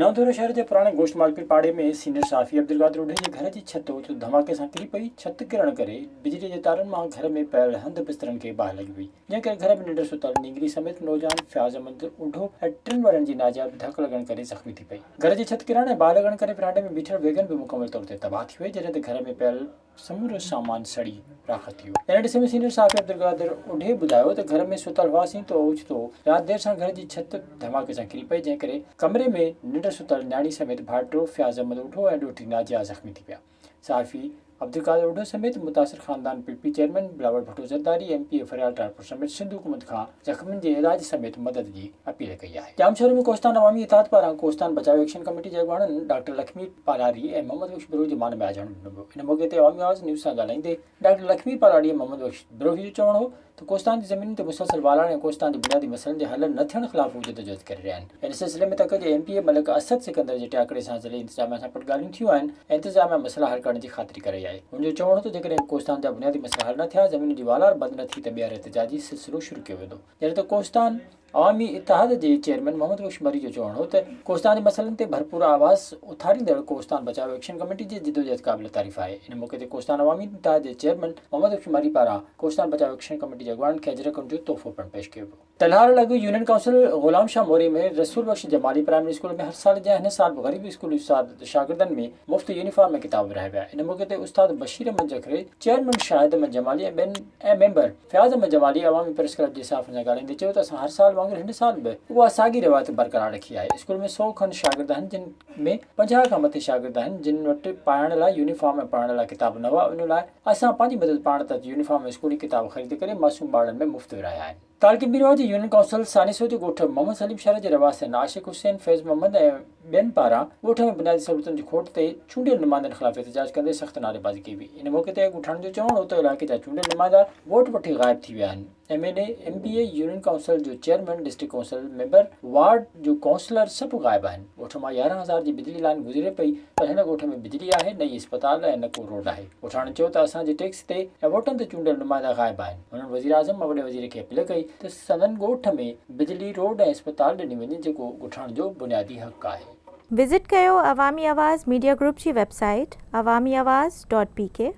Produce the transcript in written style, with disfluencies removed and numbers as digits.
नवदोरा शहर के पुराने गोश्त मार्केट पाड़े में सीनियर साफ़ी अब्दुल कादिर उढे जे घर की छत तो धमाके से किरी पई। छत किरण करे बिजली के तारन में घर में पैर हंध बिस्तरन के बाहि लगी हुई, जंहिं घर में निंड सुतल नींगरी समेत नौजवान फयाज़ अहमद उढो ऐं 3 वारनि जी नाजायज़ धक लगन करे ज़ख्मी थी पई। घर की छत किरण ऐं बाहि लगन करे विरांडे में बीठल वेगन भी मुकम्मल तौर ते तबाह थी वई, जॾहिं त घर में पियल समूरो सामान सड़ी राख थी वियो। इन ॾिसे में सीनियर साफ़ी अब्दुल कादिर उढे ॿुधायो त घर में सुतल हुआसीं तो ओचितो राति देर सां घर की छत धमाके सां किरी पई, जंहिं करे कमरे में निंड सुतल न्याणी समेत भाइटो फयाज़ अहमद उढो ऐं ॾोहिटी नाजिया ज़ख्मी थी पिया। साफ़ी अब्दुल कादिर उढो समेत मुतासिर ख़ानदान PP chairman Bilawal Bhutto Zardari MP फरियाल ट्रांसपोर्ट समेत सिंध हुकूमत खां ज़ख्मियुनि जे इलाज समेत मदद जी अपील कई आहे। जाम शहर में कोस्तान अवामी इत्तेहाद पारां कोस्तान बचाव एक्शन कमेटी जे अॻुवाणनि डॉक्टर लक्ष्मी पालारी ऐं मोहम्मद बख्श बिरोही जे मान में आज़ादु ॾिनो वियो। इन मौक़े ते अवामी आवाज़ न्यूज़ सां ॻाल्हाईंदे डॉक्टर लक्ष्मी पालारी ऐं मोहम्मद बख्श बिरोही जो चवणु हो त कोस्तान जी ज़मीन ते मुसलसल वालाण ऐं कोस्तान जे बुनियादी मसइलनि जे हल न थियण ख़िलाफ़ हू जदोजहद करे रहिया आहिनि। इन सिलसिले में तक जे एमपी मलिक असद सिकंदर जे टाकरे सां ज़िले इंतज़ामिया सां पिणु ॻाल्हियूं थियूं आहिनि ऐं इंतज़ामिया मसइला हल करण जी ख़ातिरी करे आहे। हुनजो चवणु हो त जेकॾहिं कोस्तान जा बुनियादी मसइला हल न थिया, ज़मीन जी वालार बंदि न थी त ॿीहर एहतिजाजी सिलसिलो शुरू कयो वेंदो। जॾहिं त कोस्तान अवामी इत्तेहाद जे चेयरमैन मोहम्मद बख्श मरी जो चवणु हो त कोस्तान जे मसइलनि ते भरपूर आवाज़ उथारींदड़ कोस्तान बचाव एक्शन कमेटी जी जिदोजहद क़ाबिल तारीफ़ आहे। इन मौक़े ते कोस्तान अवामी इत्तेहाद जे चेयरमैन मोहम्मद बख्श मरी पारां कोस्तान बचाव एक्शन कमेटी जे अॻुवाणनि खे अजरकनि जो तोहफ़ो पिणु पेश कयो वियो। तलहार लॻ यूनियन काउंसिल ग़ुलाम शाह मोरी में रसूल बख्श जमाली प्राइमरी स्कूल में हर साल जंहिं हिन साल बि ग़रीब स्कूली उस्ताद शागिर्दनि में मुफ़्त यूनिफॉर्म में किताब विरहाया विया। इन मौक़े ते उस्ताद बशीर अहमद जखरे, चेयरमैन शाहिद अहमद जमाली ऐं मेंबर फयाज़ अहमद जमाली अवामी प्रेस क्लब जे साफ़ सां ॻाल्हाईंदे चयो त असां हर साल वांगुरु हिन साल बि उहा साॻी रिवायत बरक़रार रखी आहे। स्कूल में 100 खनि शागिर्द आहिनि, जिन में 50 खां मथे शागिर्द आहिनि जिन वटि पाइण लाइ यूनिफॉर्म ऐं पढ़ण लाइ किताब न हुआ। उन लाइ असां पंहिंजी मदद पाण त यूनिफॉर्म ऐं स्कूली किताब ख़रीद करे मासूम ॿारनि में मुफ़्त विरहाया आहिनि। तालकी मीरवा जी यूनियन काउंसिल सानिसो जे ॻोठ मोहम्मद सलीम शहर जे रवासिन आशिक हुसैन, फैज़ मोहम्मद ऐं ॿियनि पारां ॻोठ में बुनियादी सहूलियतुनि जी खोट ते चूंडियल नुमाइंदनि ख़िलाफ़ एहतिजाज कंदे सख़्त नारेबाज़ी कई हुई। इन मौक़े ते ॻोठाणनि जो चवणु हो त इलाइक़े जा चूंडियल नुमाइंदा वोट वठी ग़ाइब थी विया आहिनि। MNA MBA यूनियन काउंसिल जो chairman, district council member, ward जो काउंसलर सभु ग़ाइब आहिनि। ॻोठ मां 11,000 जी बिजली लाइन गुज़रे पई, पर हिन ॻोठ में बिजली आहे, न ई अस्पताल ऐं न को रोड आहे। ॻोठाणनि चयो त असांजे टैक्स ते ऐं वोटनि ते चूंडियल नुमाइंदा ग़ाइब आहिनि। हुननि वज़ीर आज़म वॾे वज़ीर खे अपील कई त संदनि ॻोठ में बिजली, रोड ऐं अस्पताल ॾिनी वञे, जेको ॻोठाण जो बुनियादी हक़ आहे। विज़िट कयो अवामी आवाज़ मीडिया ग्रुप जी वेबसाइट awamiawaz.pk